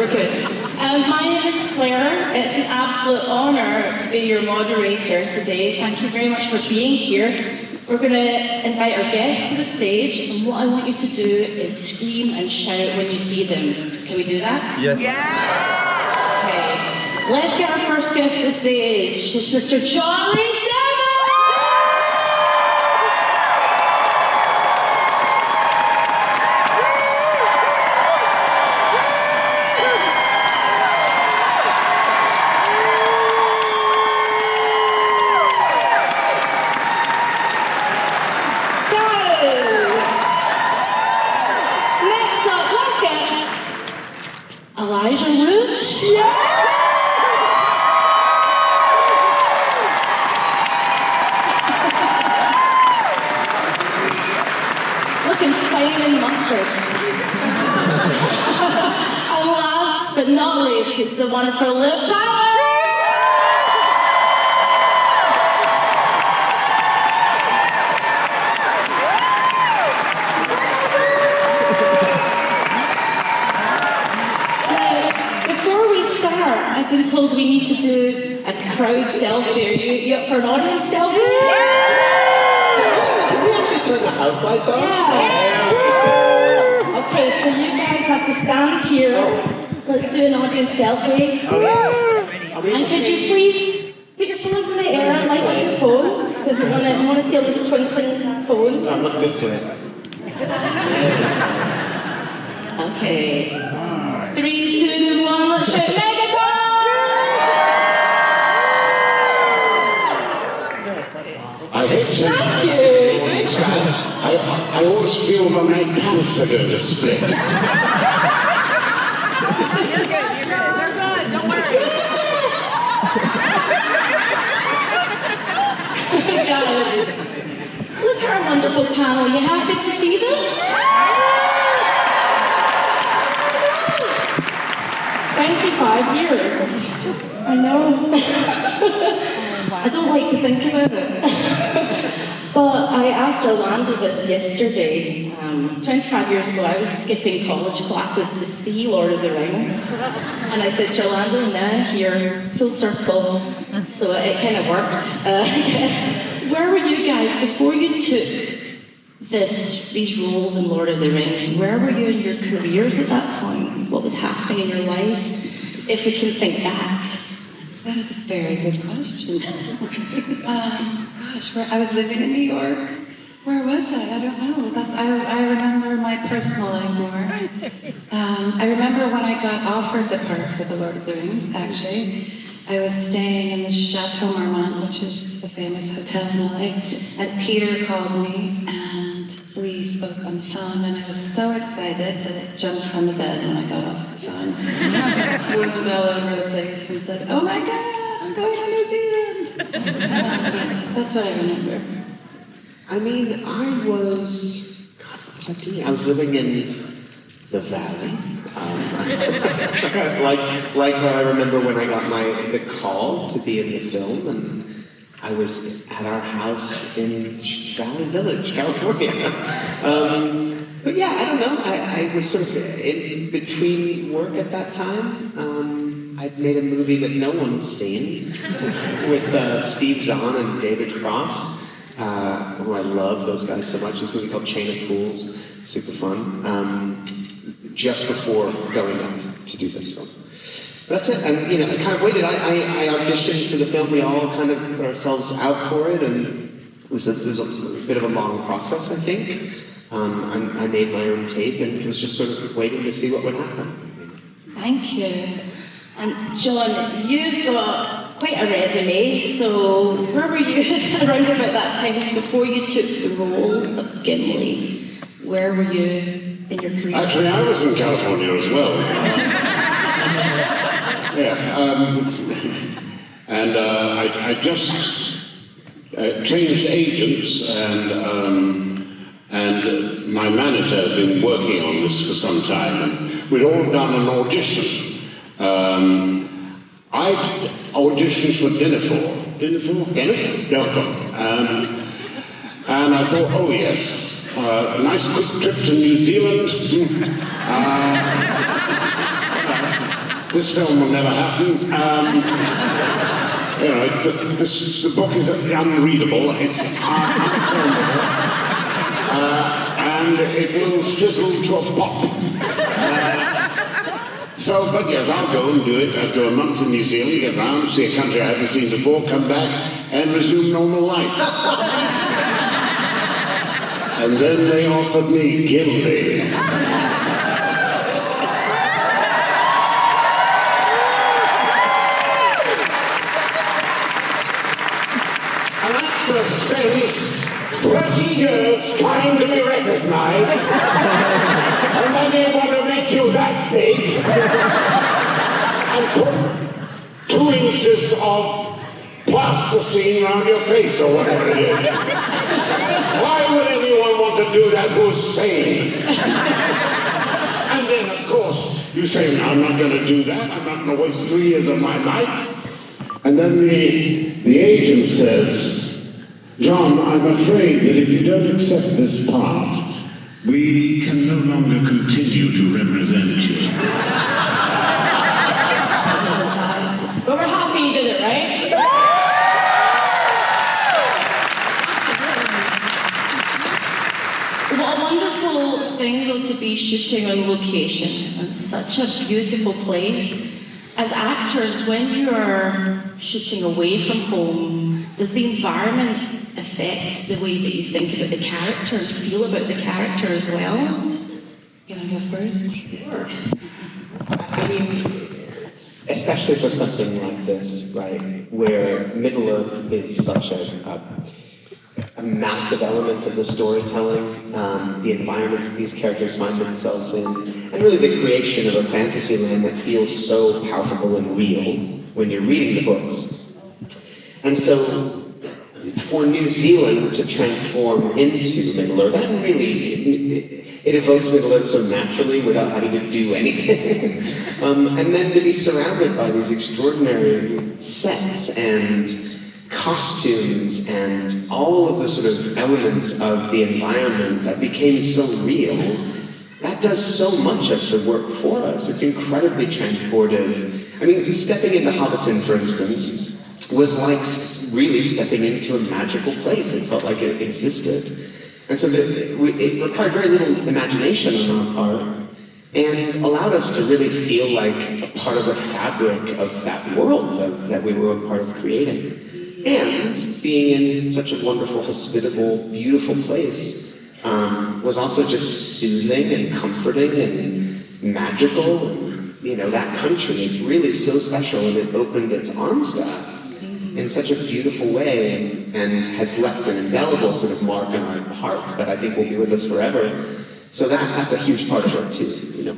we're good. My name is Claire. It's an absolute honour to be your moderator today. Thank you very much for being here. We're going to invite our guests to the stage, and what I want you to do is scream and shout when you see them. Can we do that? Yes. Yeah! Okay. Let's get our first guest to the stage. It's Mr. John Rhys-Davies! Looking fine in mustard. And last but not least, is the one for Liv Tyler. Before we start, I've been told we need to do a crowd selfie. Are you up for an audience selfie? Turn the house lights on? Yeah. Okay, so you guys have to stand here. Let's do an audience selfie. And could you please put your phones in the air and light up your phones? Because we want to see all these twinkling phones. No, look this way. Okay. 3, 2, 1, let's shout MegaCon! I hate to... Thank you! I always feel when my pants are going to split. You're good. We're good. Don't worry. Guys, look at our wonderful panel. You happy to see them? 25 years. I know. I don't like to think about it. But I asked Orlando this yesterday. 25 years ago, I was skipping college classes to see Lord of the Rings. And I said to Orlando, now I'm here, full circle. So it kind of worked, I guess. Where were you guys before you took these roles in Lord of the Rings? Where were you in your careers at that point? What was happening in your lives? If we can think back. That is a very good question. Gosh, I was living in New York. Where was I? I don't know. I remember my personal life more. I remember when I got offered the part for the Lord of the Rings, actually. I was staying in the Chateau Marmont, which is a famous hotel in LA, and Peter called me, and we spoke on the phone, and I was so excited that I jumped from the bed when I got off the phone. I swooned all over the place and said, "Oh my God, I'm going to New Zealand!" That's what I remember. I mean, I was living in the Valley. like I remember when I got the call to be in the film, and I was at our house in Valley Village, California. But yeah, I don't know. I was sort of in between work at that time. I'd made a movie that no one's seen with Steve Zahn and David Cross. Who I love those guys so much. This movie called Chain of Fools, super fun. Just before going up to do this film. That's it, and I kind of waited. I auditioned for the film. We all kind of put ourselves out for it, and it was a bit of a long process, I think. I made my own tape, and it was just sort of waiting to see what would happen. Thank you. And John, you've got quite a resume, so where were you around about that time before you took the role of Gimli? Where were you in your career? Actually, I was in California as well. And I just changed agents, and my manager had been working on this for some time, and we'd all done an audition. I auditioned for Dinnerful. And I thought, oh yes, a nice quick trip to New Zealand. this film will never happen. You know, the book is unreadable, it's unfilmable, and it will fizzle to a pop. But yes, I'll go and do it. I'll do a month in New Zealand, get around, see a country I haven't seen before, come back, and resume normal life. And then they offered me Gimli. An actor spends 30 years trying to be recognized, and then they want to make you that big, and put 2 inches of plasticine around your face, or whatever it is. Why would anyone want to do that who's sane? And then, of course, you say, no, I'm not going to do that. I'm not going to waste 3 years of my life. And then the agent says, John, I'm afraid that if you don't accept this part, we can no longer continue to represent you. But we're happy you did it, right? What a wonderful thing, though, to be shooting on location in such a beautiful place. As actors, when you are shooting away from home, does the environment affect the way that you think about the character and feel about the character as well? You want to go first? Sure. I mean, especially for something like this, right, where Middle-earth is such a massive element of the storytelling, the environments that these characters find themselves in, and really the creation of a fantasy land that feels so palpable and real when you're reading the books. And so, for New Zealand to transform into Middle-earth, that really, it evokes Middle-earth so naturally without having to do anything. And then to be surrounded by these extraordinary sets and costumes and all of the sort of elements of the environment that became so real, that does so much of the work for us. It's incredibly transportive. I mean, stepping into Hobbiton, for instance, was like really stepping into a magical place. It felt like it existed. And so it required very little imagination on our part and allowed us to really feel like a part of the fabric of that world that we were a part of creating. And being in such a wonderful, hospitable, beautiful place was also just soothing and comforting and magical. And, you know, that country is really so special, and it opened its arms to us in such a beautiful way and has left an indelible sort of mark on our hearts that I think will be with us forever. So that's a huge part of it too, you know.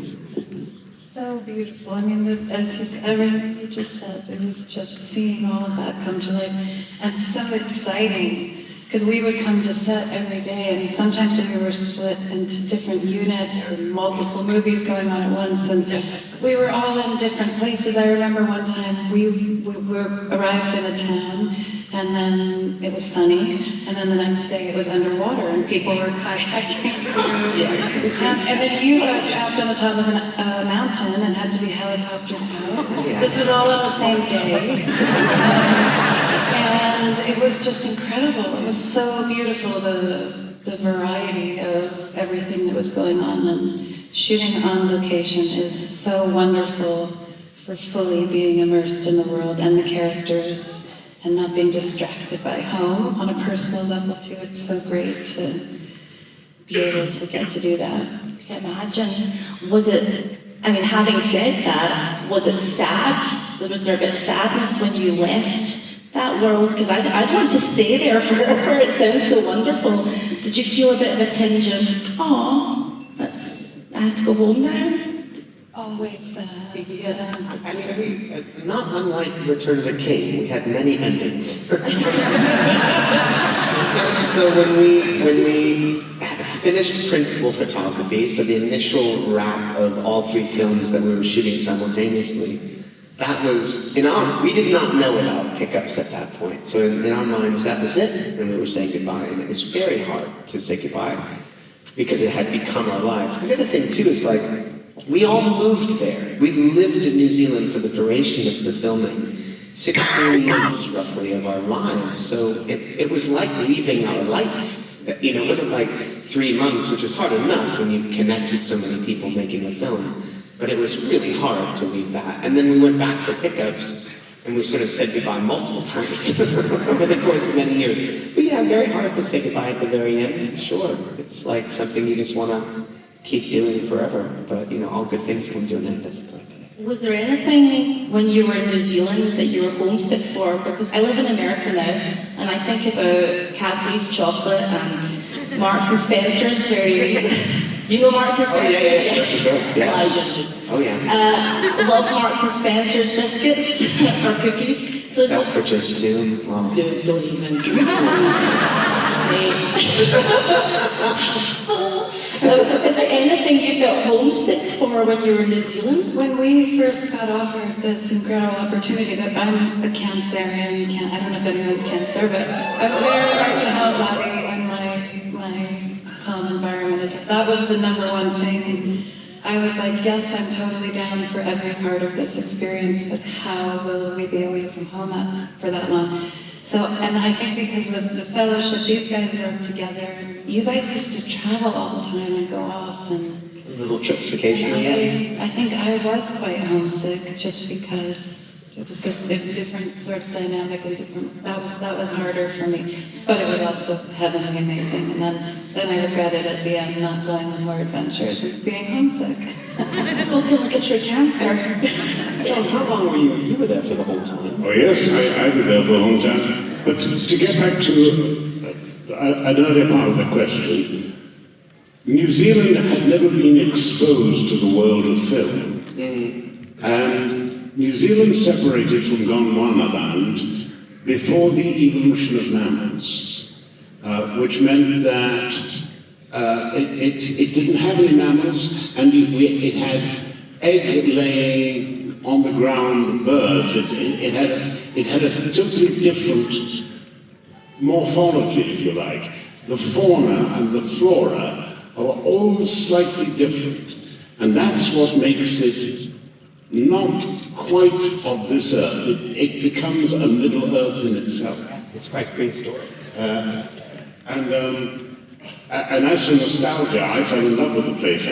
So beautiful. I mean, everything you just said, it was just seeing all of that come to life, and so exciting. Because we would come to set every day, and sometimes we were split into different units and multiple movies going on at once, and we were all in different places. I remember one time we arrived in a town, and then it was sunny, and then the next day it was underwater, and people were kayaking through the town. And then you got trapped on the top of a mountain and had to be helicoptered out. This was all on the same day. And it was just incredible. It was so beautiful, the variety of everything that was going on. And shooting on location is so wonderful for fully being immersed in the world and the characters and not being distracted by home on a personal level too. It's so great to be able to get to do that. I can imagine. Was it, I mean, having said that, was it sad? Was there a bit of sadness when you left that world? Because I'd want to stay there forever. It sounds so wonderful. Did you feel a bit of a tinge of, oh, I have to go home now? Always, yeah. I mean, not unlike Return of the King, we had many endings. And so when we had finished principal photography, so the initial wrap of all 3 films that we were shooting simultaneously, that was, we did not know about pickups at that point. So in our minds, that was it, and we were saying goodbye. And it was very hard to say goodbye because it had become our lives. Because the other thing too is like, we all moved there. We lived in New Zealand for the duration of the filming, 16 months roughly of our lives. So it was like leaving our life. You know, it wasn't like 3 months, which is hard enough when you connect with so many people making a film. But it was really hard to leave that. And then we went back for pickups, and we sort of said goodbye multiple times over the course of many years. But yeah, very hard to say goodbye at the very end. Sure, it's like something you just want to keep doing forever. But you know, all good things come to an end, I suppose. Was there anything when you were in New Zealand that you were homesick for? Because I live in America now, and I think about Cadbury's chocolate and Marks and Spencer's very... You know Marks and Spencer's? Sure. Yeah. Elijah just... Oh yeah. Love Marks and Spencer's biscuits or cookies. So Selfridges too. Wow. Don't even. Is there anything you felt homesick for when you were in New Zealand? When we first got offered this incredible opportunity, that I'm a Cancerian, I don't know if anyone's Cancer, but I'm very much a homebody, and my home environment is, that was the number one thing. I was like, yes, I'm totally down for every part of this experience, but how will we be away from home for that long? So, and I think because of the fellowship, these guys work together. You guys used to travel all the time and go off and... Little trips occasionally. I think I was quite homesick just because it was a different sort of dynamic and different, that was harder for me. But it was also heavenly amazing. And then I regretted at the end not going on more adventures and being homesick. Spoken like a true Cancer. John, how long were you? You were there for the whole time. Oh yes, I was there for a long time. But to get back to an earlier part of the question, New Zealand had never been exposed to the world of film. And New Zealand separated from Gondwanaland before the evolution of mammals, which meant that it didn't have any mammals, and it had egg-laying on the ground birds. It had a totally different morphology, if you like. The fauna and the flora are all slightly different, and that's what makes it not quite of this earth. It becomes a Middle Earth in itself. It's quite a great story. And as for nostalgia, I fell in love with the place.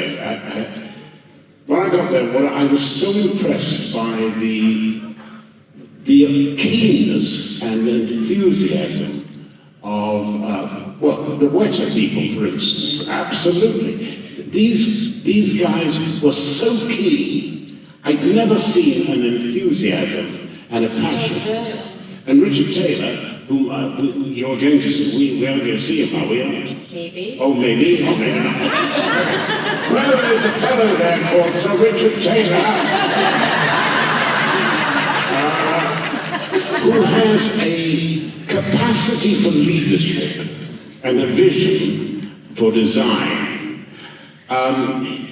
When I got there, I was so impressed by the keenness and enthusiasm of, the Weta people, for instance. Absolutely. These guys were so keen. I'd never seen an enthusiasm and a passion. And Richard Taylor, who you're going to see, we are going to see him, are we not? Maybe. Oh, maybe. Oh, maybe not. Well, there's a fellow there called Sir Richard Taylor, who has a capacity for leadership and a vision for design.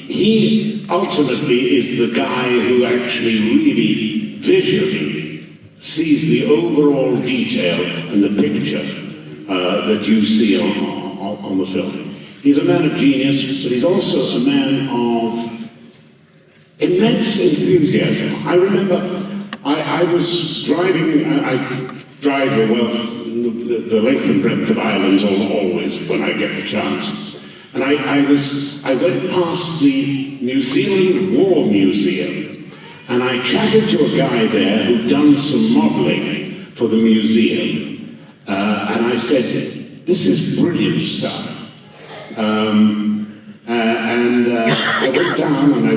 He ultimately is the guy who actually really visually sees the overall detail and the picture that you see on the film. He's a man of genius, but he's also a man of immense enthusiasm. I remember I was driving, I drive the length and breadth of Ireland always when I get the chance. And I went past the New Zealand War Museum, and I chatted to a guy there who'd done some modeling for the museum. And I said, this is brilliant stuff. I went down and I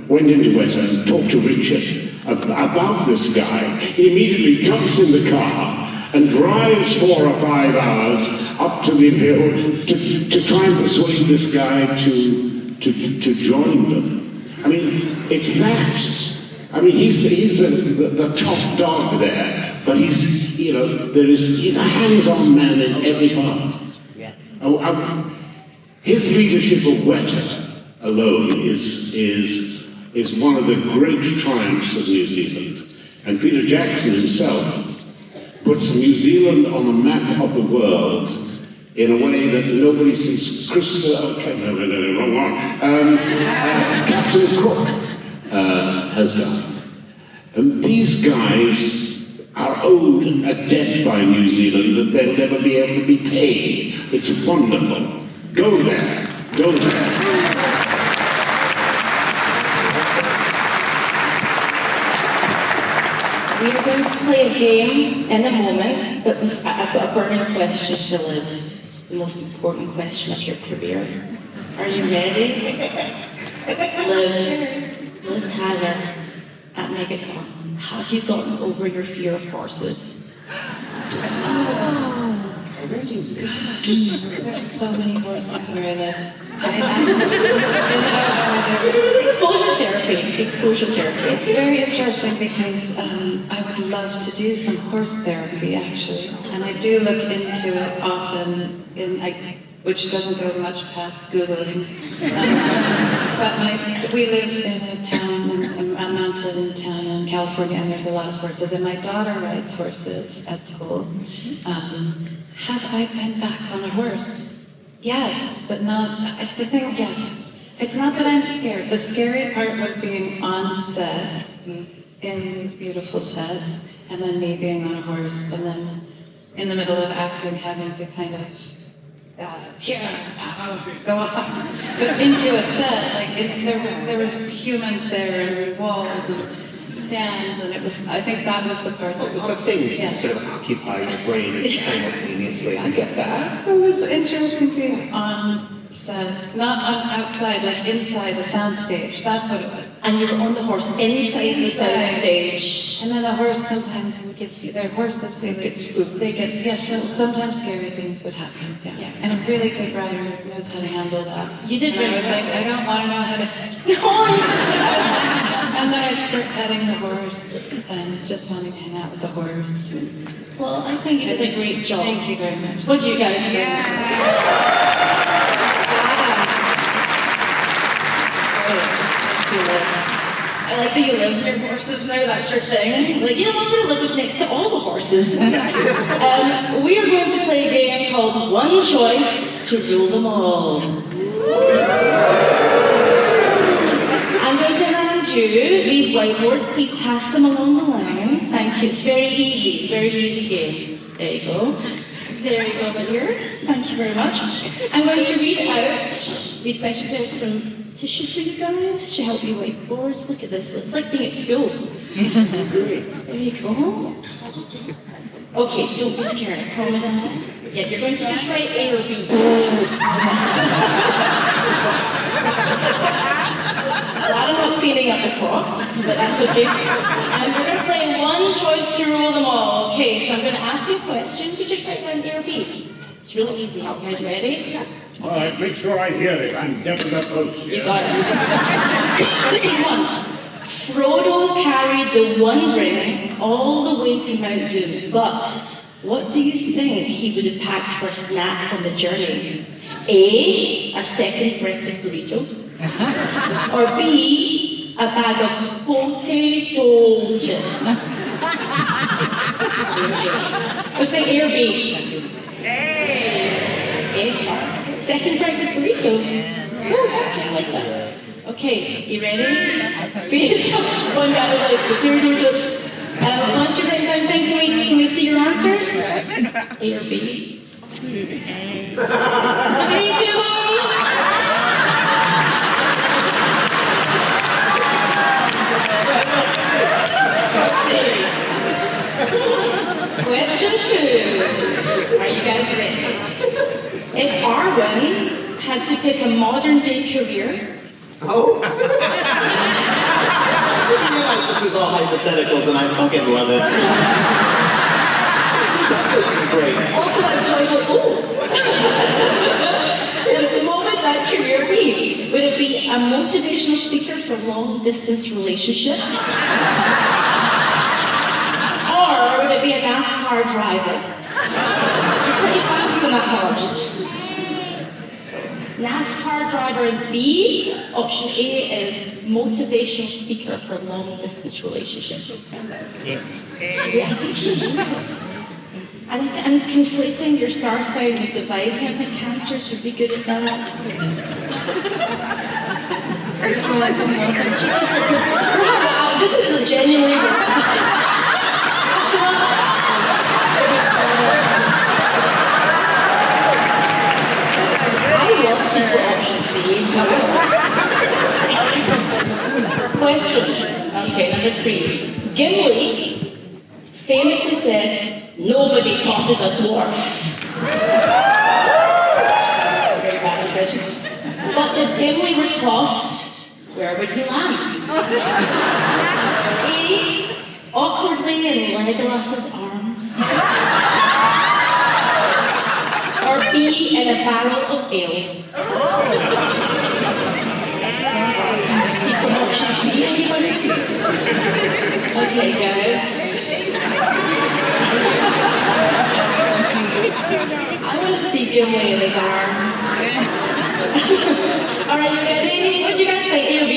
went into Weta and talked to Richard about this guy. He immediately jumps in the car and drives 4 or 5 hours up to the Imperial to try and persuade this guy to join them. I mean, it's that. I mean, he's the top dog there, but he's a hands-on man in every part. Yeah. His leadership of Weta alone is one of the great triumphs of New Zealand. And Peter Jackson himself puts New Zealand on a map of the world in a way that nobody since wrong one. Captain Cook has done. And these guys are owed a debt by New Zealand that they'll never be able to be paid. It's wonderful. Go there. Go there. We are going to play a game in a moment, but I've got a burning question for Liv. It's the most important question of your career. Are you ready? Liv Tyler at MegaCon, have you gotten over your fear of horses? There's so many horses where I live. Exposure therapy. It's very interesting because I would love to do some horse therapy actually, and I do look into it often, which doesn't go much past Googling. But we live in a town, a mountain town in California, and there's a lot of horses, and my daughter rides horses at school. Have I been back on a horse? Yes, but not, yes. It's not that I'm scared. The scary part was being on set, in these beautiful sets, and then me being on a horse, and then in the middle of acting having to kind of, go off. But into a set, there was humans there, and walls, and stands, and I think that was the part that was a lot of things to sort of occupy your brain simultaneously. I get that. It was interesting being on set, not on outside, inside a soundstage. That's what it was. And you were on the horse inside the soundstage. And then the horse sometimes would get their horses get spooked. So sometimes scary things would happen. Yeah. And a really good rider knows how to handle that. You did. And I was like, I don't want to know how to. And then I'd start petting the horse and just wanting to hang out with the horse. Well, I think you did a great job. Thank you very much. What do you guys think? I like that you live near horses now, that's your thing. I'm going to live next to all the horses. We are going to play a game called One Choice to Rule Them All. I'm going to hand you these whiteboards. Please pass them along the line. Thank you. It's very easy. Very easy game. There you go. There you go, my dear. Thank you very much. I'm going to read out these questions. There's some tissue for you guys to help you whiteboards. Look at this. It's like being at school. There you go. Okay, don't be scared, I promise. Yeah, you're going to just write A or B. I'm not cleaning up the props, but that's okay. And we're going to play One Choice to Rule Them All. Okay, so I'm going to ask you a question. You just write down A or B. It's really easy. You guys ready? Yeah. All right, make sure I hear it. I'm deaf and close here. You got it. Question 1. Frodo carried the One Ring all the way to Mount Doom, but what do you think he would have packed for a snack on the journey? A, a second breakfast burrito, or B, a bag of potato chips. What's like A or B? A. Second breakfast burrito. Cool, I like that. Okay, you ready? One guy was like, potato chips. Once you've written down thing, can we see your answers? A or B? 3, 2, 1. Question 2. Are you guys ready? If Arwen had to pick a modern day career. Oh. I realize this is all hypotheticals and I fucking love it. This is great. Also, I'm joyful. What would that career be? Would it be a motivational speaker for long distance relationships? Or would it be a NASCAR driver? You're pretty fast in that horse. NASCAR driver is B. Option A is motivational speaker for long distance relationships. I'm conflating your star sign with the vibes, and I think cancers would be good at that. This is a genuinely I love secret option C. Question. Okay, number 3. Gimli famously said, "Nobody tosses a dwarf." Very bad impression. But if Gimli were tossed, where would he land? A. Awkwardly in Legolas's arms. Or B. In a barrel of ale. Secret option C, anybody? Okay, guys. I want to see Gimli in his arms. Alright, you ready? What do you guys think? A or B?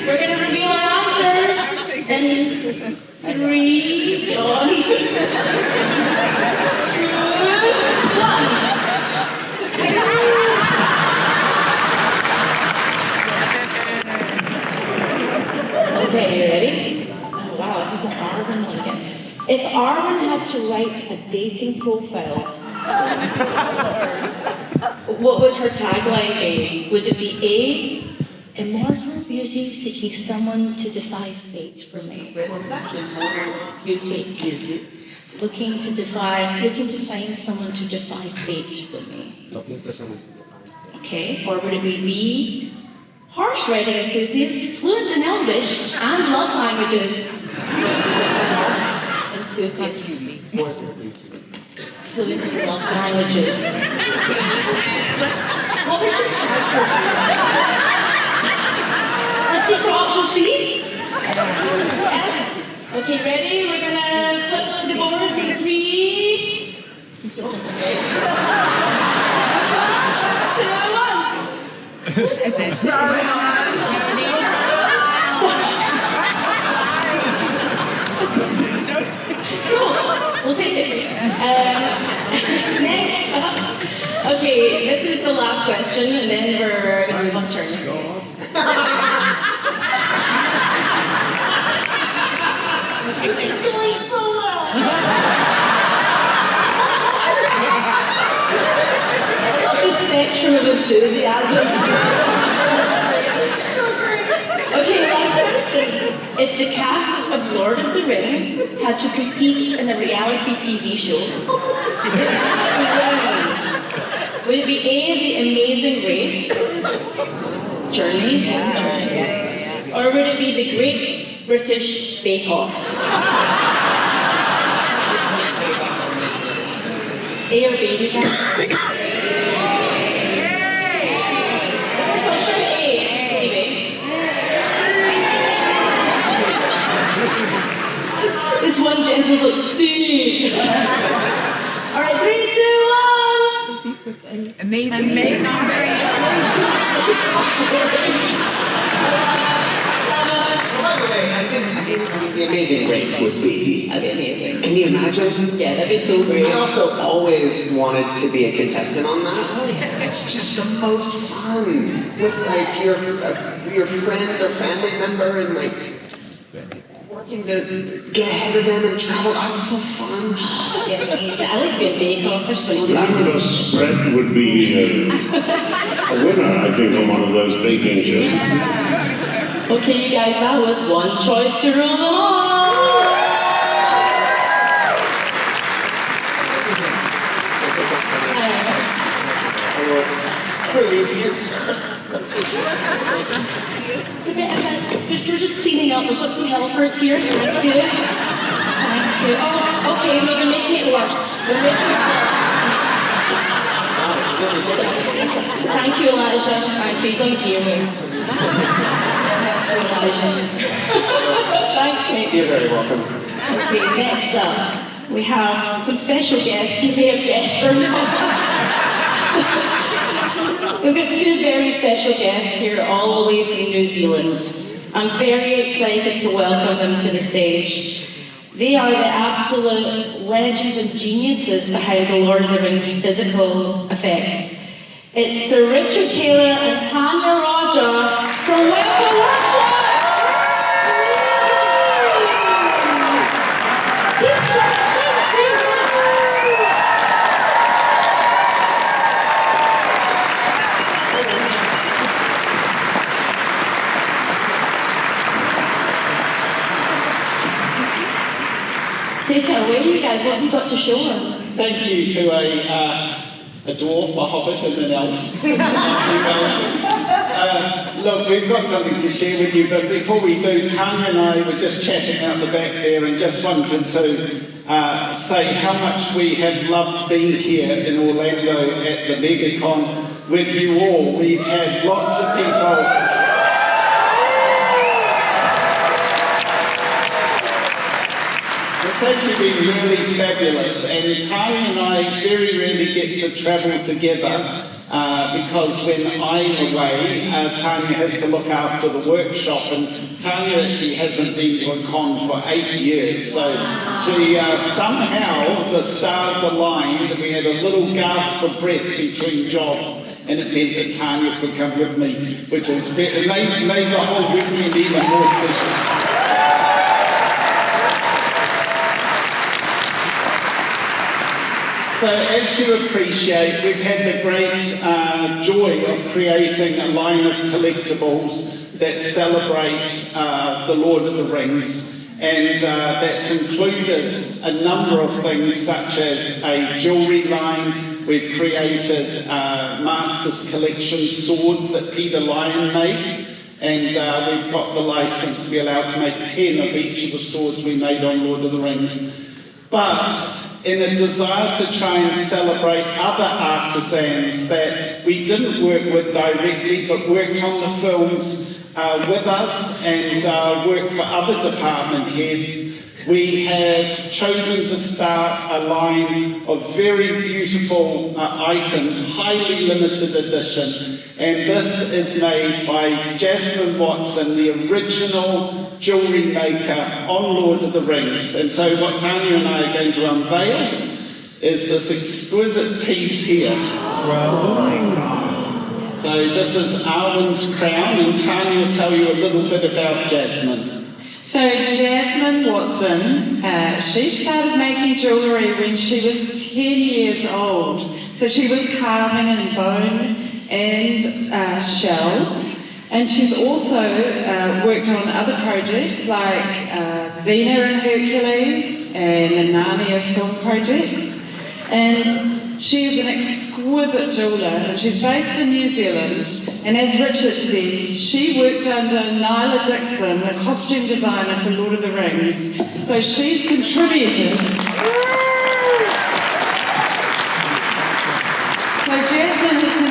We're going to reveal our answers in 3, John, 2, 1. Okay, you ready? Oh wow, this is the Arwen one again. If Arwen had to write a dating profile, what would her tagline be? Would it be A, immortal beauty seeking someone to defy fate for me? Beauty. Looking to find someone to defy fate for me. Looking for someone. Okay, or would it be B, horse riding enthusiast, fluent in Elvish and love languages? Enthusiast. Fluent in love languages. What would your character do? Or secret option C? Yeah. Okay, ready? We're gonna flip the boards in 3, 2, 1. Cool. We'll take it. Next up. Okay, this is the last question, and then we're going to move on to our next. This is going so well. The spectrum of enthusiasm. Okay, last question. If the cast of Lord of the Rings had to compete in a reality TV show, would it be A, The Amazing Race? Journeys? Or would it be The Great British Bake Off? A or B, you guys? So show A, anyway. This one gent was like, C. Alright, 3, 2, 1. Amazing. By the way, I think The Amazing Race would be. That'd be amazing. Can you imagine? Yeah, that'd be so great. I also always wanted to be a contestant on that. It's just the most fun with like your friend or family member and like working to get ahead of them and travel. Oh, it's so fun. Yeah, amazing. I like to be a bake-off for some Lavender spread would be a winner, I think, on one of those baking shows. Okay, you guys, that was one choice to rule them all. I will relieve you, sir. It's a bit of a, we're just cleaning up. We've got some helpers here. Thank you. Thank you. Oh, okay, no, you're making it worse. You're making it worse. Thank you, Elijah. Thank you. He's on here. Thank you, Elijah. Thanks, mate. You're very welcome. Okay, next up, we have some special guests. You may have guessed or not. We've got 2 very special guests here all the way from New Zealand. I'm very excited to welcome them to the stage. They are the absolute legends and geniuses behind the Lord of the Rings physical effects. It's Sir Richard Taylor and Tanya Roger from Weta Workshop! Take it away, you guys. What have you got to show us? Thank you to a dwarf, a hobbit, and an elf. Look, we've got something to share with you, but before we do, Tanya and I were just chatting out the back there and just wanted to say how much we have loved being here in Orlando at the MegaCon with you all. We've had lots of people. It's actually been really fabulous, and Tanya and I very rarely get to travel together because when I'm away, Tanya has to look after the workshop, and Tanya actually hasn't been to a con for 8 years, so she somehow the stars aligned and we had a little gasp of breath between jobs, and it meant that Tanya could come with me, which is it made the whole weekend even more special. So as you appreciate, we've had the great joy of creating a line of collectibles that celebrate the Lord of the Rings, and that's included a number of things such as a jewellery line. We've created Masters Collection swords that Peter Lyon makes, and we've got the license to be allowed to make 10 of each of the swords we made on Lord of the Rings. But in a desire to try and celebrate other artisans that we didn't work with directly but worked on the films with us and worked for other department heads, we have chosen to start a line of very beautiful items, highly limited edition, and this is made by Jasmine Watson, the original jewellery maker on Lord of the Rings. And so what Tanya and I are going to unveil is this exquisite piece here. Wow. So this is Arwen's crown, and Tanya will tell you a little bit about Jasmine. So Jasmine Watson, she started making jewellery when she was 10 years old. So she was carving in bone and shell. And she's also worked on other projects like Xena and Hercules and the Narnia film projects. And she's an exquisite jeweller, and she's based in New Zealand. And as Richard said, she worked under Nyla Dixon, the costume designer for Lord of the Rings. So she's contributed. So Jasmine has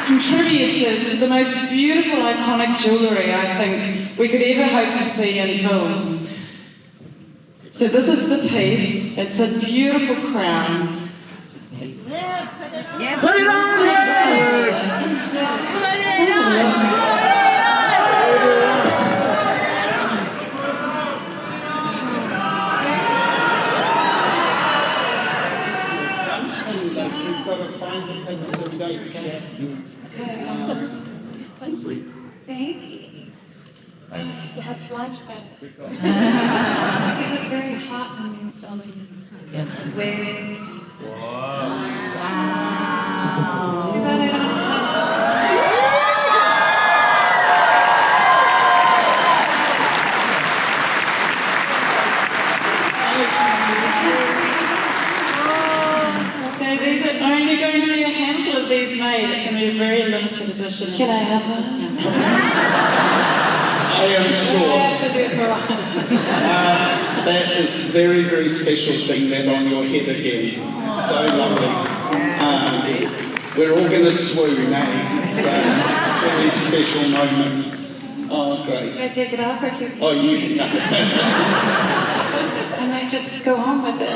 contributed to the most beautiful, iconic jewellery I think we could ever hope to see in films. So this is the piece. It's a beautiful crown. Yeah, put it on there! Put it on! We've got to find the pins so we don't get Thank you. To have flashbacks. It was very hot when we were filming this. Wig. Wow. Too bad I don't have. So these are only going to be a handful of these made. It's going to be a very limited edition. Can I have one? I am sure. I have to do it for a while. That is very, very special seeing that on your head again. So lovely. We're all going to swoon, eh? It's a very special moment. Oh, great. Can I take it off or keep it? Oh, you know. I might just go home with it.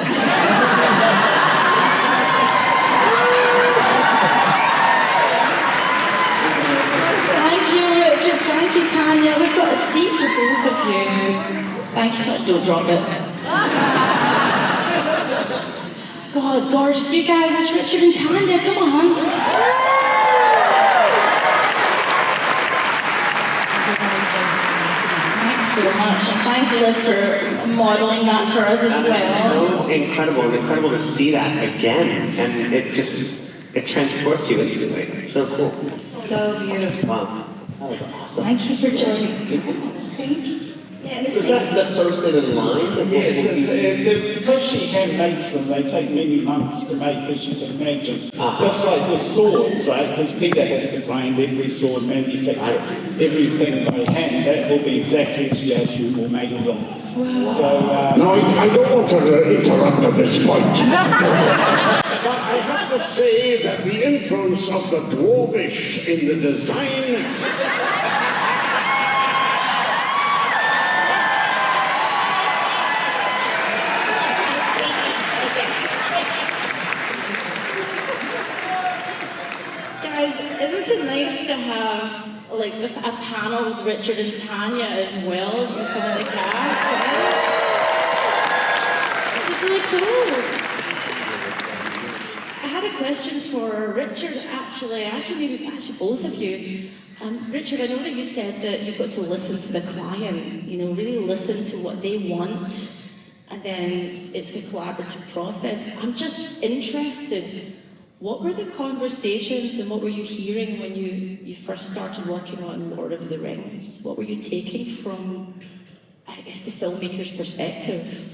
Thank you, Richard. Thank you, Tanya. We've got a seat for both of you. Thank you so much. Don't drop it. God, gorgeous. You guys, it's Richard and Tanya, come on. Thanks so much, and thanks Liv for modelling that for us as well. So incredible, and incredible to see that again, and it transports you instantly. It's so cool. So beautiful. Wow, that was awesome. Thank you for joining. Thank you. Yeah, Was that the first in line? Yes, because she hand makes them, they take many months to make, as you can imagine. Just like the swords, right? Because Peter has to grind every sword, manufacture everything by hand. That will be exactly as Jasmine will make them. Wow. So, No, I don't want to interrupt at this point. But I have to say that the influence of the dwarvish in the design Guys, isn't it nice to have like a panel with Richard and Tanya as well as some of the cast? Right? This is really cool. I had a question for Richard, actually both of you. Richard, I know that you said that you've got to listen to the client, really listen to what they want, and then it's a collaborative process. I'm just interested, what were the conversations and what were you hearing when you first started working on Lord of the Rings? What were you taking from, I guess, the filmmaker's perspective?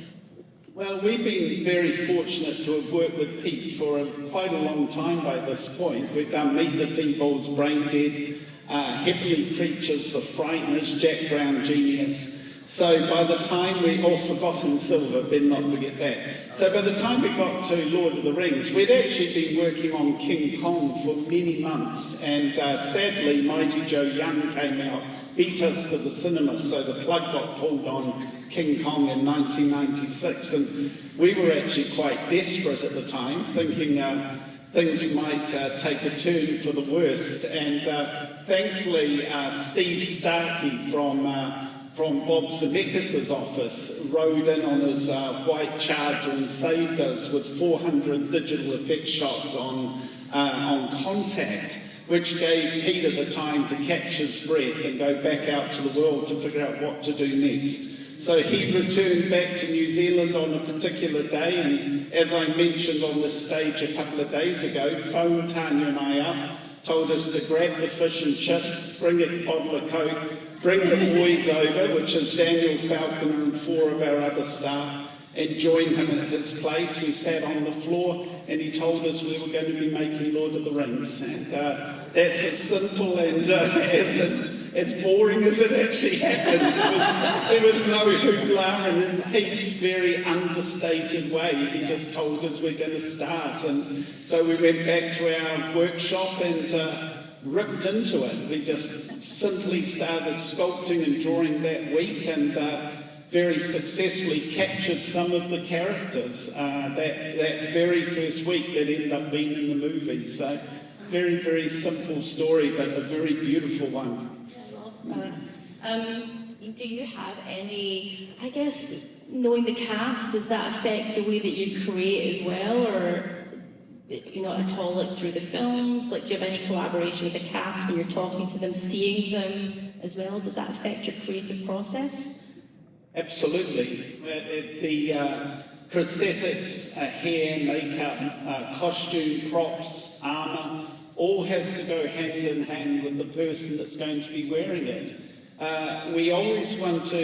well, we've been very fortunate to have worked with Pete for quite a long time by this point. We've done Meet the Feebles, Brain Dead, Heavenly Creatures, The Frighteners, Jack Brown, Genius. So by the time Forgotten Silver, better not forget that. So by the time we got to Lord of the Rings, we'd actually been working on King Kong for many months, and sadly, Mighty Joe Young came out, beat us to the cinema, so the plug got pulled on King Kong in 1996, and we were actually quite desperate at the time, thinking things might take a turn for the worst, and thankfully Steve Starkey from Bob Zemeckis' office rode in on his white Charger and saved us with 400 digital effect shots on Contact, which gave Peter the time to catch his breath and go back out to the world to figure out what to do next. So he returned back to New Zealand on a particular day, and as I mentioned on the stage a couple of days ago, phoned Tanya and I up, told us to grab the fish and chips, bring a bottle of Coke, bring the boys over, which is Daniel Falconer and 4 of our other staff, and join him at his place. We sat on the floor and he told us we were going to be making Lord of the Rings. And that's as simple and as boring as it actually happened. There was no hoopla, and in Pete's very understated way, he just told us we're going to start. And so we went back to our workshop and ripped into it. We just simply started sculpting and drawing that week, and very successfully captured some of the characters that very first week that ended up being in the movie. So very, very simple story, but a very beautiful one. I love that. Do you have any, I guess, knowing the cast, does that affect the way that you create as well, or at all, like through the films? Like, do you have any collaboration with the cast when you're talking to them, seeing them as well? Does that affect your creative process? Absolutely. The prosthetics, hair, makeup, costume, props, armour, all has to go hand in hand with the person that's going to be wearing it. We always want to,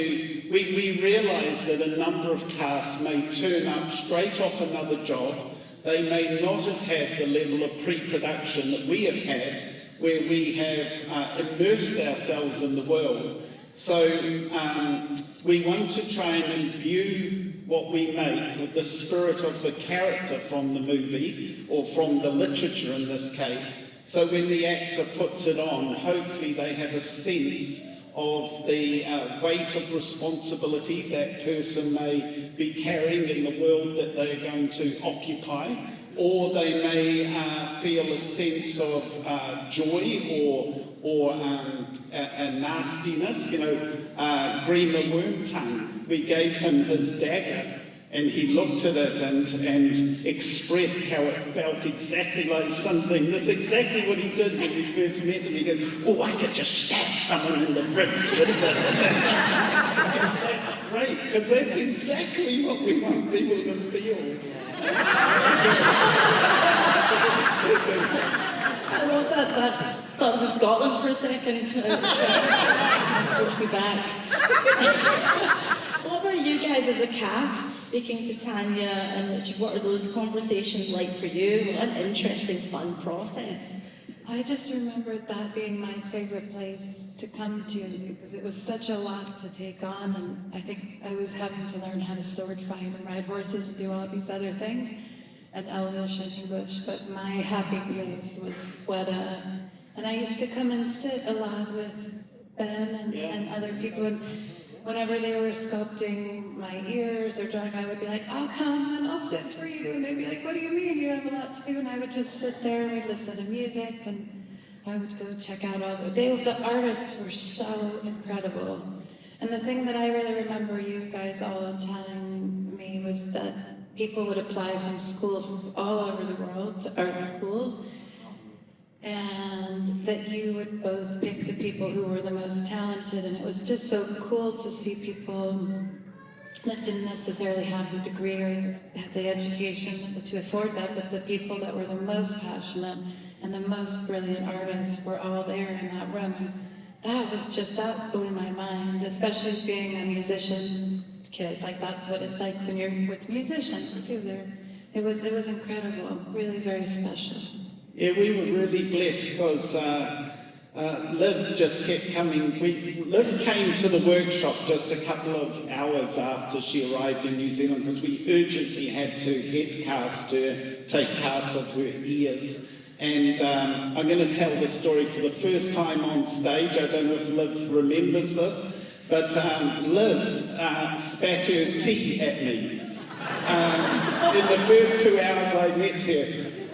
we realise that a number of casts may turn up straight off another job. They may not have had the level of pre-production that we have had, where we have immersed ourselves in the world. So we want to try and imbue what we make with the spirit of the character from the movie, or from the literature in this case. So when the actor puts it on, hopefully they have a sense of the weight of responsibility that person may be carrying in the world that they're going to occupy, or they may feel a sense of joy or a nastiness. Grima Wormtongue, we gave him his dagger, And he looked at it and expressed how it felt exactly like something. That's exactly what he did when he first met him. He goes, oh, I could just stab someone in the ribs with this. That's great, because that's exactly what we want people to feel. I love that. That was in Scotland for a second. It's supposed to be back. What about you guys as a cast? Speaking to Tanya and Richard, what are those conversations like for you? What an interesting, fun process. I just remembered that being my favorite place to come to because it was such a lot to take on, and I think I was having to learn how to sword fight and ride horses and do all these other things at Elville Shunting Bush, but my happy place was Weta. And I used to come and sit a lot with Ben and other people, and whenever they were sculpting my ears or drawing, I would be like, I'll come and I'll sit for you. And they'd be like, what do you mean? You have a lot to do. And I would just sit there and we'd listen to music and I would go check out all the artists were so incredible. And the thing that I really remember you guys all telling me was that people would apply from schools all over the world to art schools, and that you would both pick the people who were the most talented, and it was just so cool to see people that didn't necessarily have the degree or had the education to afford that, but the people that were the most passionate and the most brilliant artists were all there in that room. And that blew my mind, especially being a musician's kid. Like, that's what it's like when you're with musicians too. It was incredible, really very special. Yeah, we were really blessed because Liv just kept coming. Liv came to the workshop just a couple of hours after she arrived in New Zealand because we urgently had to head cast her, take casts of her ears. And I'm going to tell the story for the first time on stage. I don't know if Liv remembers this, but Liv spat her tea at me. In the first 2 hours I met her,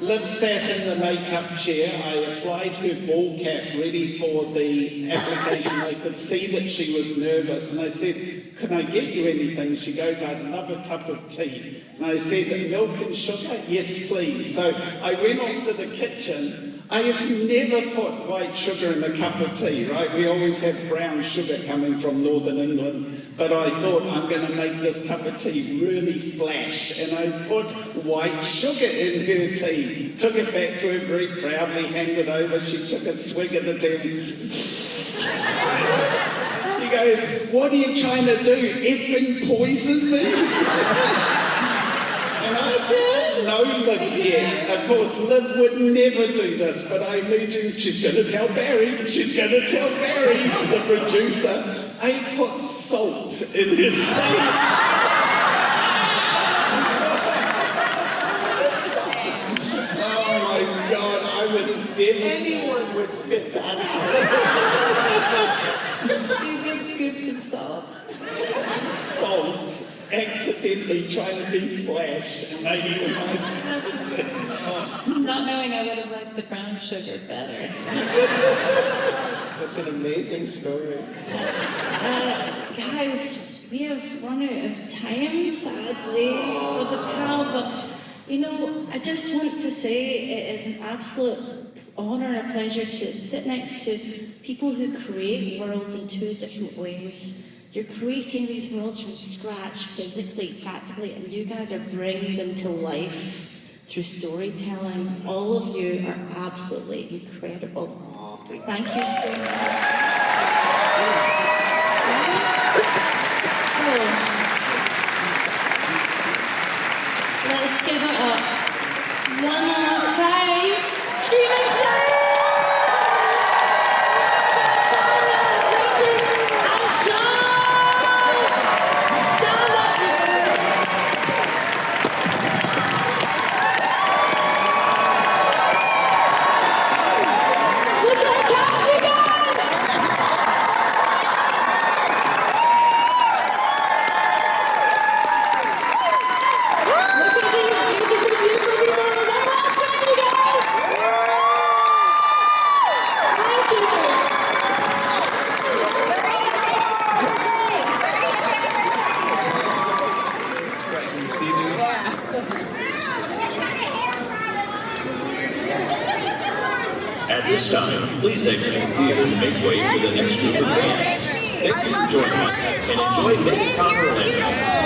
Liv sat in the makeup chair. I applied her ball cap ready for the application. I could see that she was nervous, and I said, can I get you anything? She goes, I'd love a cup of tea. And I said, milk and sugar? Yes, please. So I went off to the kitchen. I have never put white sugar in a cup of tea, right? We always have brown sugar coming from Northern England. But I thought, I'm going to make this cup of tea really flash. And I put white sugar in her tea. Took it back to her very proudly, handed over. She took a swig of the tea. She goes, what are you trying to do? Effing poison me? And I didn't know Liv yet. Of course, Liv would never do this, but I imagined she's going to tell Barry. She's going to tell Barry, the producer. I put salt in her tea. Oh my God, I was devastated. Anyone would spit that out. 2 big scoops of salt. Salt, accidentally trying to be flashed and making a nice Not knowing I would have liked the brown sugar better. That's an amazing story. Guys, we have run out of time, sadly, for the panel, but you know, I just want to say it is an absolute honour and a pleasure to sit next to people who create worlds in 2 different ways. You're creating these worlds from scratch, physically, practically, and you guys are bringing them to life through storytelling. All of you are absolutely incredible. Thank you so much. So, let's give it up one last time. Scream and shout! Richard and John! Stand up, you guys! Look at our cast, you guys! Look at these beautiful, beautiful people. One last time, At this time, please exit the theater to make way for the next group of fans. Thank you for joining us, and enjoy MegaCon Orlando.